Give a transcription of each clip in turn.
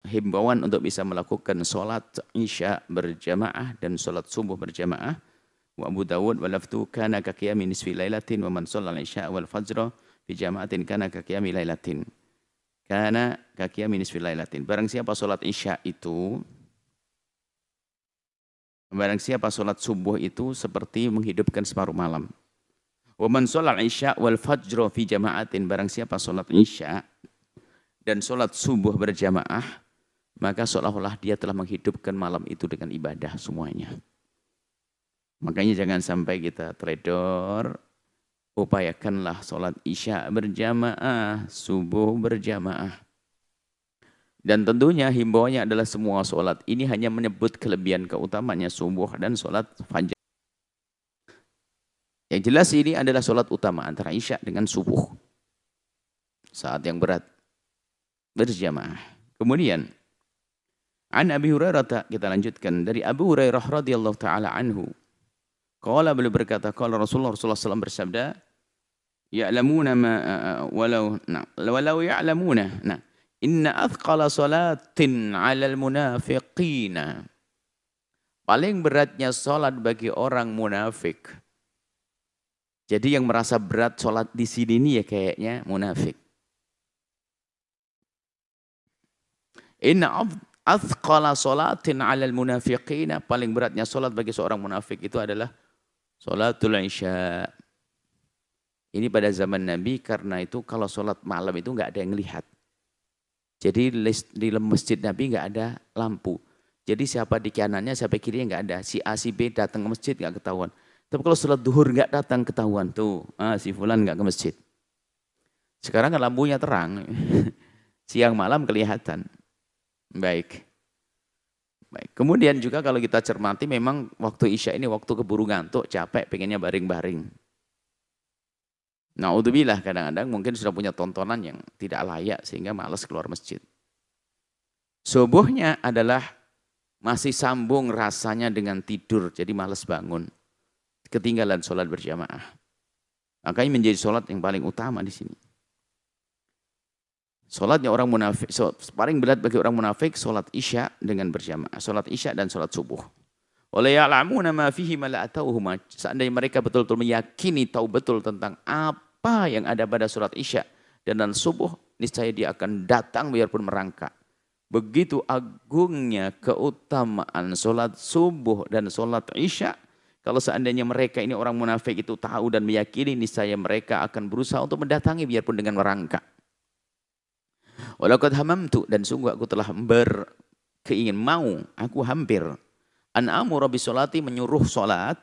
himbauan untuk bisa melakukan sholat isya berjamaah dan sholat subuh berjamaah. Wa Abu Dawud walaftu kana ka qiyami nisfi lailatin wa man shallal isya wal fajra fi jama'atin kana ka qiyami lailatin. Kana ka qiyami nisfi lailatin. Barang siapa sholat isya itu, barang siapa sholat subuh itu seperti menghidupkan separuh malam. Wa man shallal isya wal fajra fi jama'atin. Barang siapa sholat isya dan sholat subuh berjamaah, maka seolah-olah dia telah menghidupkan malam itu dengan ibadah semuanya. Makanya jangan sampai kita teledor, upayakanlah sholat isya berjamaah, subuh berjamaah. Dan tentunya himbauannya adalah semua sholat ini hanya menyebut kelebihan keutamanya subuh dan sholat fajar. Yang jelas ini adalah sholat utama antara isya dengan subuh. Saat yang berat berjamaah. Kemudian an Abi Hurairah, kita lanjutkan dari Abu Hurairah radhiyallahu taala anhu. Qala, beliau berkata, qala Rasulullah SAW bersabda, ya'lamuna ma walau ya'lamuna inna athqala salatin 'alal munafiqina. Paling beratnya salat bagi orang munafik. Jadi yang merasa berat salat di sini nih ya kayaknya munafik. Inna athqala salatin 'alal munafiqina, paling beratnya salat bagi seorang munafik itu adalah salatul isya. Ini pada zaman Nabi, karena itu kalau salat malam itu enggak ada yang lihat. Jadi di masjid Nabi enggak ada lampu. Jadi siapa di kanannya, siapa kirinya enggak ada. Si A, si B datang ke masjid enggak ketahuan. Tapi kalau salat duhur enggak datang ketahuan tuh, si fulan enggak ke masjid. Sekarang kan lampunya terang. Siang malam kelihatan. Baik. Kemudian juga kalau kita cermati memang waktu isya ini waktu keburu ngantuk, capek, pengennya baring-baring. Na'udzubillah, kadang-kadang mungkin sudah punya tontonan yang tidak layak sehingga malas keluar masjid. Subuhnya adalah masih sambung rasanya dengan tidur, jadi malas bangun. Ketinggalan sholat berjamaah. Makanya menjadi sholat yang paling utama di sini. Sholatnya orang munafik, paling berat bagi orang munafik sholat isya dengan berjamaah, sholat isya dan sholat subuh. Wala ya'lamuna ma fihi ma la atauhuma. Seandainya mereka betul-betul meyakini, tahu betul tentang apa yang ada pada sholat isya dan subuh, niscaya dia akan datang biarpun merangkak. Begitu agungnya keutamaan sholat subuh dan sholat isya. Kalau seandainya mereka ini orang munafik itu tahu dan meyakini, niscaya mereka akan berusaha untuk mendatangi biarpun dengan merangkak. Walaqad hamamtu, dan sungguh aku telah aku hampir an amura bis sholati, menyuruh salat,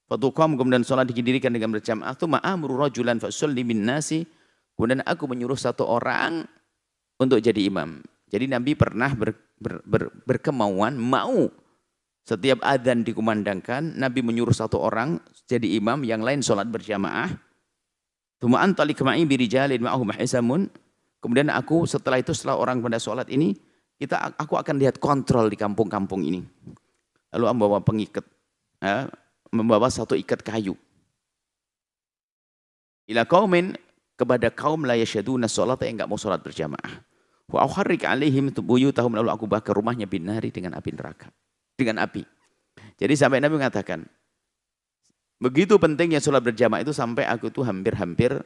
fatuqam, kemudian salat didirikan dengan berjamaah, tsumma amru rajulan fasalli bin nasi, kemudian aku menyuruh satu orang untuk jadi imam. Jadi Nabi pernah berkemauan mau setiap adzan dikumandangkan, Nabi menyuruh satu orang jadi imam, yang lain salat berjamaah. Tsumma antaliq ma'i birijalin ma'ahum hisamun. Kemudian aku setelah orang pada sholat ini, aku akan lihat kontrol di kampung-kampung ini. Lalu membawa pengikat, membawa satu ikat kayu. Ila qaumin, kepada kaum la yasyaduna sholat, yang enggak mau sholat berjamaah. Wa uharrik alaihim buyutahum, lalu aku bakar rumahnya binari, dengan api neraka. Dengan api. Jadi sampai Nabi mengatakan, begitu pentingnya sholat berjamaah itu sampai aku itu hampir-hampir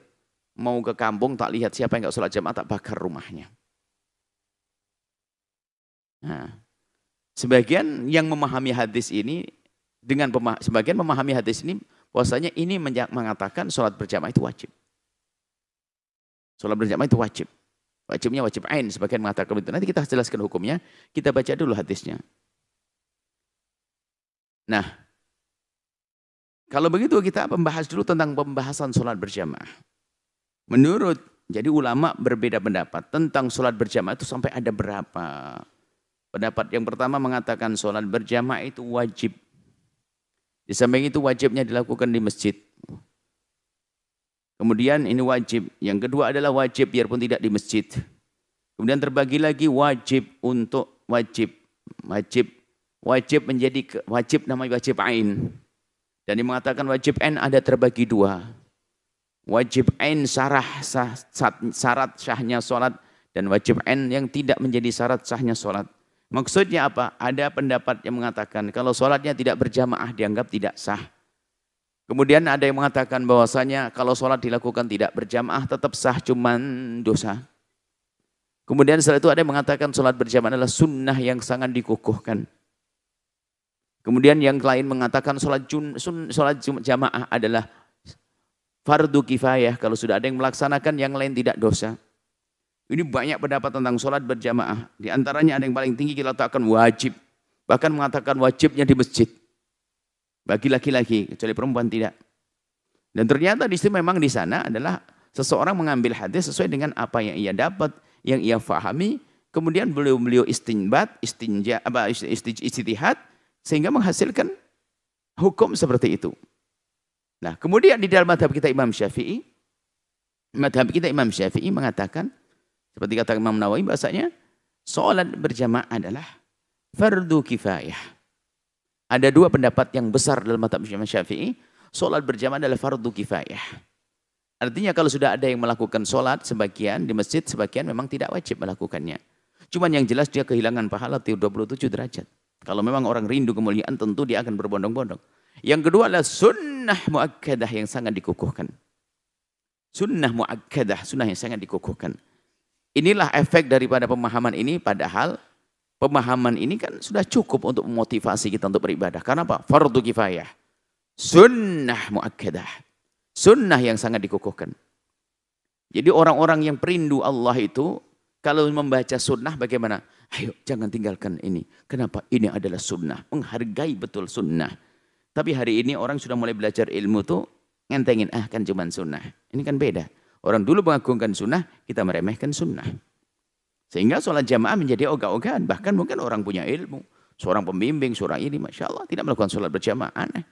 mau ke kampung, tak lihat siapa yang enggak sholat jamaah, tak bakar rumahnya. Nah, sebagian yang memahami hadis ini, sebagian memahami hadis ini, bahwasanya ini mengatakan sholat berjamaah itu wajib. Sholat berjamaah itu wajib. Wajibnya wajib ain, sebagian mengatakan itu. Nanti kita jelaskan hukumnya, kita baca dulu hadisnya. Nah, kalau begitu kita membahas dulu tentang pembahasan sholat berjamaah. Jadi ulama berbeda pendapat tentang sholat berjamaah itu sampai ada berapa. Pendapat yang pertama mengatakan sholat berjamaah itu wajib. Di samping itu wajibnya dilakukan di masjid. Kemudian ini wajib. Yang kedua adalah wajib biarpun tidak di masjid. Kemudian terbagi lagi wajib untuk wajib. Wajib menjadi wajib, namanya wajib ain. Dan yang mengatakan wajib ain ada terbagi dua. Wajib ain syarat sahnya sholat, dan wajib ain yang tidak menjadi syarat sahnya sholat. Maksudnya apa? Ada pendapat yang mengatakan kalau sholatnya tidak berjamaah dianggap tidak sah. Kemudian ada yang mengatakan bahwasanya kalau sholat dilakukan tidak berjamaah tetap sah, cuman dosa. Kemudian setelah itu ada yang mengatakan sholat berjamaah adalah sunnah yang sangat dikukuhkan. Kemudian yang lain mengatakan sholat jamaah adalah fardu kifayah. Kalau sudah ada yang melaksanakan, yang lain tidak dosa. Ini banyak pendapat tentang sholat berjamaah. Di antaranya ada yang paling tinggi kita letakkan wajib. Bahkan mengatakan wajibnya di masjid. Bagi laki-laki, kecuali perempuan tidak. Dan ternyata di situ memang di sana adalah seseorang mengambil hadis sesuai dengan apa yang ia dapat, yang ia fahami. Kemudian beliau istinbat, istihad, sehingga menghasilkan hukum seperti itu. Nah, kemudian di dalam madhab kita Imam Syafi'i mengatakan, seperti kata Imam Nawawi bahasanya, sholat berjamaah adalah fardu kifayah. Ada dua pendapat yang besar dalam madhab Imam Syafi'i, sholat berjamaah adalah fardu kifayah. Artinya kalau sudah ada yang melakukan sholat sebagian di masjid, sebagian memang tidak wajib melakukannya. Cuman yang jelas dia kehilangan pahala 27 derajat. Kalau memang orang rindu kemuliaan tentu dia akan berbondong-bondong. Yang kedua adalah sunnah muakkadah yang sangat dikukuhkan. Sunnah muakkadah, sunnah yang sangat dikukuhkan. Inilah efek daripada pemahaman ini, padahal pemahaman ini kan sudah cukup untuk memotivasi kita untuk beribadah. Karena apa? Fardu kifayah. Sunnah muakkadah. Sunnah yang sangat dikukuhkan. Jadi orang-orang yang perindu Allah itu, kalau membaca sunnah bagaimana? Ayo jangan tinggalkan ini. Kenapa? Ini adalah sunnah. Menghargai betul sunnah. Tapi hari ini orang sudah mulai belajar ilmu tuh ngentengin, kan cuma sunnah. Ini kan beda. Orang dulu mengagungkan sunnah, kita meremehkan sunnah. Sehingga sholat jamaah menjadi ogah-ogahan. Bahkan mungkin orang punya ilmu. Seorang pembimbing, seorang ini, Masya Allah, tidak melakukan sholat berjamaah. Aneh.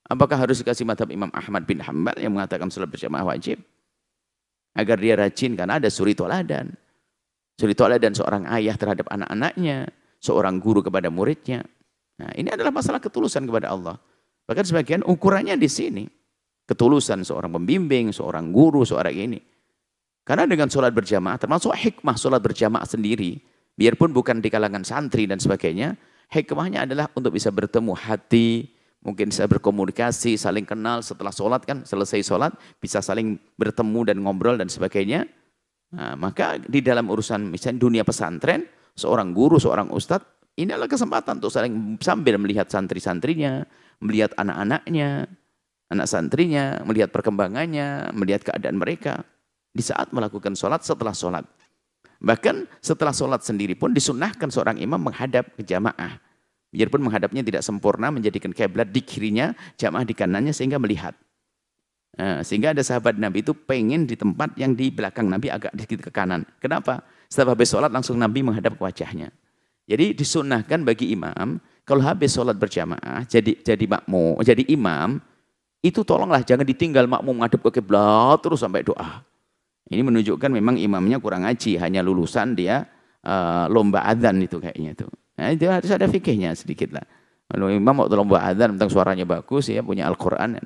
Apakah harus dikasih madhab Imam Ahmad bin Hanbal yang mengatakan sholat berjamaah wajib? Agar dia rajin, karena ada suri toladan. Suri toladan seorang ayah terhadap anak-anaknya. Seorang guru kepada muridnya. Nah, ini adalah masalah ketulusan kepada Allah. Bahkan sebagian ukurannya di sini. Ketulusan seorang pembimbing, seorang guru, seorang ini. Karena dengan sholat berjamaah, termasuk hikmah sholat berjamaah sendiri, biarpun bukan di kalangan santri dan sebagainya, hikmahnya adalah untuk bisa bertemu hati, mungkin bisa berkomunikasi, saling kenal setelah sholat kan, selesai sholat, bisa saling bertemu dan ngobrol dan sebagainya. Nah, maka di dalam urusan misalnya dunia pesantren, seorang guru, seorang ustadz, ini adalah kesempatan untuk saling sambil melihat santri-santrinya, melihat anak-anaknya, anak santrinya, melihat perkembangannya, melihat keadaan mereka. Di saat melakukan sholat, setelah sholat. Bahkan setelah sholat sendiri pun disunnahkan seorang imam menghadap ke jamaah. Biarpun menghadapnya tidak sempurna, menjadikan kiblat di kirinya, jamaah di kanannya sehingga melihat. Nah, sehingga ada sahabat Nabi itu pengen di tempat yang di belakang Nabi agak sedikit ke kanan. Kenapa? Setelah habis sholat langsung Nabi menghadap ke wajahnya. Jadi disunnahkan bagi imam, kalau habis sholat berjamaah, jadi makmum, jadi imam, itu tolonglah jangan ditinggal makmum menghadap ke kiblat terus sampai doa. Ini menunjukkan memang imamnya kurang ngaji, hanya lulusan dia lomba adzan itu kayaknya itu. Nah, itu harus ada fikihnya sedikit lah. Kalau imam waktu lomba adzan tentang suaranya bagus ya, punya Al-Qur'an.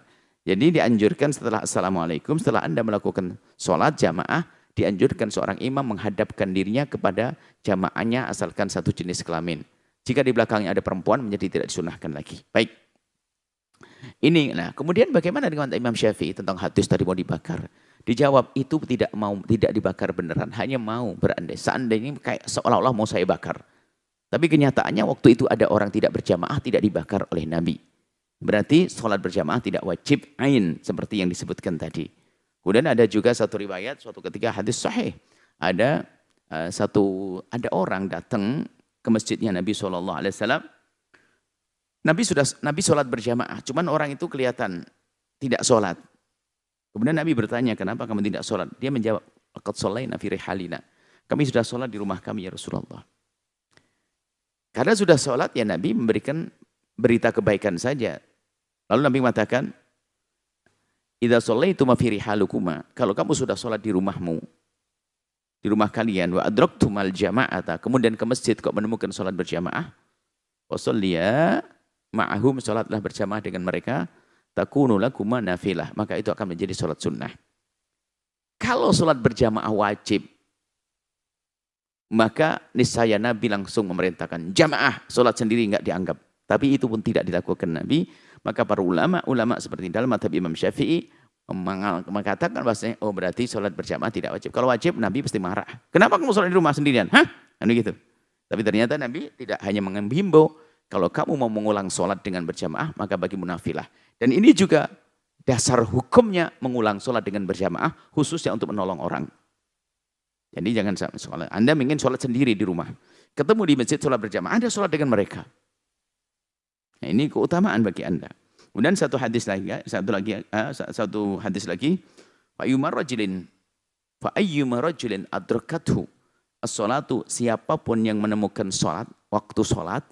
Jadi dianjurkan setelah Assalamualaikum, setelah Anda melakukan sholat jamaah, dianjurkan seorang imam menghadapkan dirinya kepada jamaahnya asalkan satu jenis kelamin. Jika di belakangnya ada perempuan menjadi tidak disunahkan lagi. Baik. Ini, nah kemudian bagaimana dengan Imam Syafi'i tentang hadis tadi mau dibakar? Dijawab itu tidak dibakar beneran, hanya mau berandai. Seandainya kayak seolah-olah mau saya bakar. Tapi kenyataannya waktu itu ada orang tidak berjamaah, tidak dibakar oleh Nabi. Berarti sholat berjamaah tidak wajib ain seperti yang disebutkan tadi. Kemudian ada juga satu riwayat, suatu ketika hadis sahih. Ada orang datang ke masjidnya Nabi SAW. Nabi sholat berjamaah, cuman orang itu kelihatan tidak sholat. Kemudian Nabi bertanya, kenapa kamu tidak sholat? Dia menjawab, laqad shallaina fi rihalina. Kami sudah sholat di rumah kami ya Rasulullah. Karena sudah sholat ya Nabi memberikan berita kebaikan saja. Lalu Nabi mengatakan, idza shallaituma fi rihalukuma, kalau kamu sudah sholat di rumahmu, di rumah kalian, wa adraktumal jama'ata, kemudian ke masjid kok menemukan sholat berjamaah, wa sholliya ma'ahum, sholatlah berjamaah dengan mereka, takunu lakuma nafilah, maka itu akan menjadi sholat sunnah. Kalau sholat berjamaah wajib, maka niscaya Nabi langsung memerintahkan jamaah, sholat sendiri enggak dianggap. Tapi itu pun tidak dilakukan Nabi. Maka para ulama seperti dalam mazhab Imam Syafi'i mengatakan bahwasanya oh berarti sholat berjamaah tidak wajib. Kalau wajib Nabi pasti marah. Kenapa kamu sholat di rumah sendirian? Hah? Kan gitu. Tapi ternyata Nabi tidak hanya menghimbau kalau kamu mau mengulang sholat dengan berjamaah maka bagi munafilah. Dan ini juga dasar hukumnya mengulang sholat dengan berjamaah khususnya untuk menolong orang. Jadi jangan sholat. Anda ingin sholat sendiri di rumah. Ketemu di masjid sholat berjamaah, Anda sholat dengan mereka. Nah, ini keutamaan bagi Anda. Kemudian satu hadis lagi, fa'ayyuma rajulin adrakathu as-salatu, siapapun yang menemukan sholat, waktu sholat,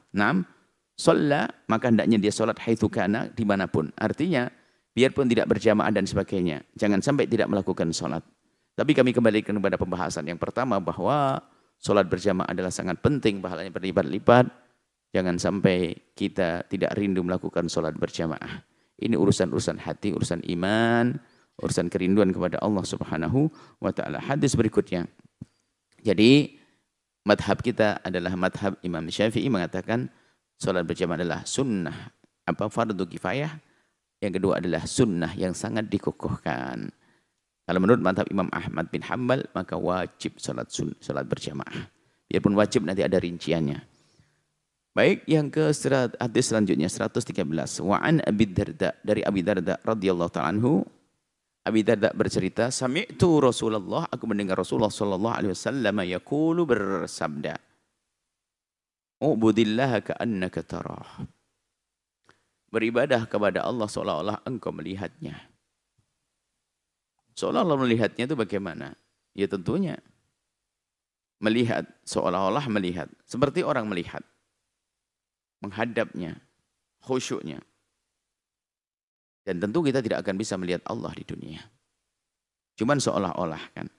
sholla, maka hendaknya dia sholat haitsu kana, dimanapun. Artinya, biarpun tidak berjamaah dan sebagainya, jangan sampai tidak melakukan sholat. Tapi kami kembalikan kepada pembahasan yang pertama bahwa sholat berjamaah adalah sangat penting, pahalanya berlipat-lipat. Jangan sampai kita tidak rindu melakukan sholat berjamaah. Ini urusan-urusan hati, urusan iman, urusan kerinduan kepada Allah Subhanahu wa Ta'ala. Hadis berikutnya. Jadi, madhab kita adalah madhab Imam Syafi'i mengatakan sholat berjamaah adalah sunnah, fardu kifayah. Yang kedua adalah sunnah yang sangat dikukuhkan. Kalau menurut madhab Imam Ahmad bin Hanbal, maka wajib sholat berjamaah. Biarpun wajib nanti ada rinciannya. Baik, yang ke hadis selanjutnya 113. Wa'an Abi Darda, dari Abi Darda radhiyallahu ta'ala anhu. Abi Darda bercerita, sami'tu Rasulullah, aku mendengar Rasulullah sallallahu alaihi wasallam yaqulu, bersabda, ubudillaha ka'annaka tarah. Beribadah kepada Allah seolah-olah engkau melihatnya. Seolah-olah melihatnya itu bagaimana? Ya tentunya melihat, seolah-olah melihat. Seperti orang melihat. Menghadapnya, khusyuknya. Dan tentu kita tidak akan bisa melihat Allah di dunia. Cuman seolah-olah kan.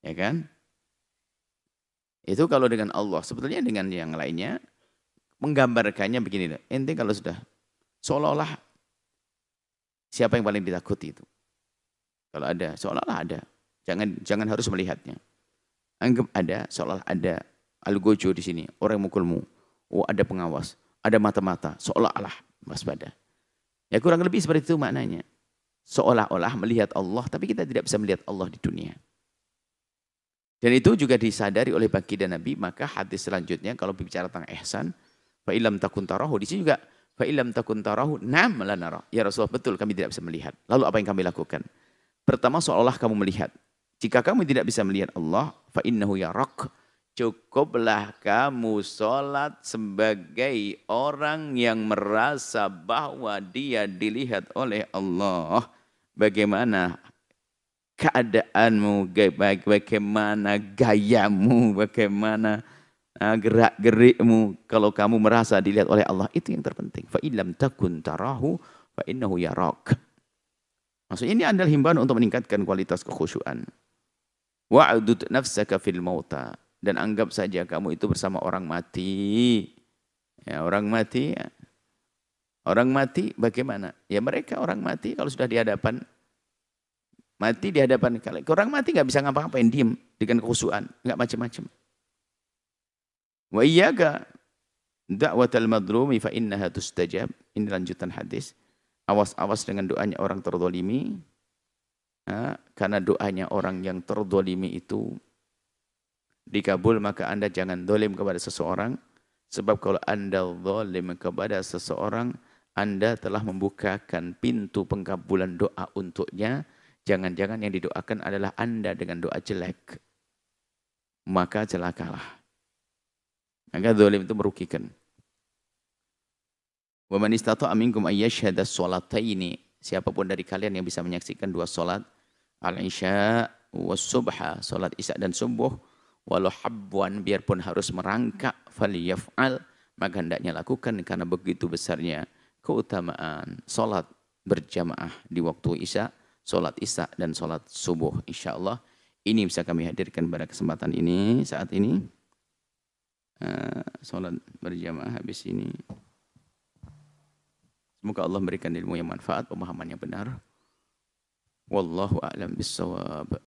Ya kan? Itu kalau dengan Allah. Sebetulnya dengan yang lainnya, menggambarkannya begini. Ente kalau sudah seolah-olah siapa yang paling ditakuti itu? Kalau ada, seolah-olah ada. Jangan harus melihatnya. Anggap ada, seolah ada algojo di sini. Orang yang mukulmu. Oh, ada pengawas. Ada mata-mata. Seolah-olah waspada. Ya kurang lebih seperti itu maknanya. Seolah-olah melihat Allah, tapi kita tidak bisa melihat Allah di dunia. Dan itu juga disadari oleh baginda Nabi. Maka hadis selanjutnya, kalau bicara tentang ihsan, fa'ilam takun tarahu. Di sini juga, fa'ilam takun tarahu, nam lanara. Ya Rasulullah, betul kami tidak bisa melihat. Lalu apa yang kami lakukan? Pertama, seolah kamu melihat. Jika kamu tidak bisa melihat Allah, fa'innahu yarak. Cukuplah kamu sholat sebagai orang yang merasa bahwa dia dilihat oleh Allah. Bagaimana keadaanmu, bagaimana gayamu, bagaimana gerak-gerikmu. Kalau kamu merasa dilihat oleh Allah, itu yang terpenting. Fa'ilam takun tarahu, fa'innahu yarak. Maksudnya ini adalah himbauan untuk meningkatkan kualitas kekhusyuan. Wa'udud nafsaka fil mauta. Dan anggap saja kamu itu bersama orang mati. Ya, orang mati. Ya. Orang mati bagaimana? Ya mereka orang mati kalau sudah di hadapan. Mati di hadapan kalian. Orang mati nggak bisa ngapa-ngapain, diem dengan kekhusyuan, nggak macam-macam. Wa iyyaka da'watal madlumi fa innaha tustajab. Ini lanjutan hadis. Awas-awas dengan doanya orang terdolimi. Nah, karena doanya orang yang terdolimi itu dikabul, maka Anda jangan dolim kepada seseorang. Sebab kalau Anda dolim kepada seseorang, Anda telah membukakan pintu pengkabulan doa untuknya. Jangan-jangan yang didoakan adalah Anda dengan doa jelek. Maka celakalah. Maka dolim itu merugikan. Wa man istata'a minkum ay yashhada sholataini. Siapapun dari kalian yang bisa menyaksikan dua salat, al-isya was subha, salat isya dan subuh, walau habwan, biarpun harus merangkak, falyaf'al, maka hendaknya lakukan karena begitu besarnya keutamaan salat berjamaah di waktu isya, salat isya dan salat subuh. Insyaallah ini bisa kami hadirkan pada kesempatan ini saat ini. Salat berjamaah habis ini. Semoga Allah memberikan ilmu yang manfaat, pemahaman yang benar. Wallahu a'lam bissawab.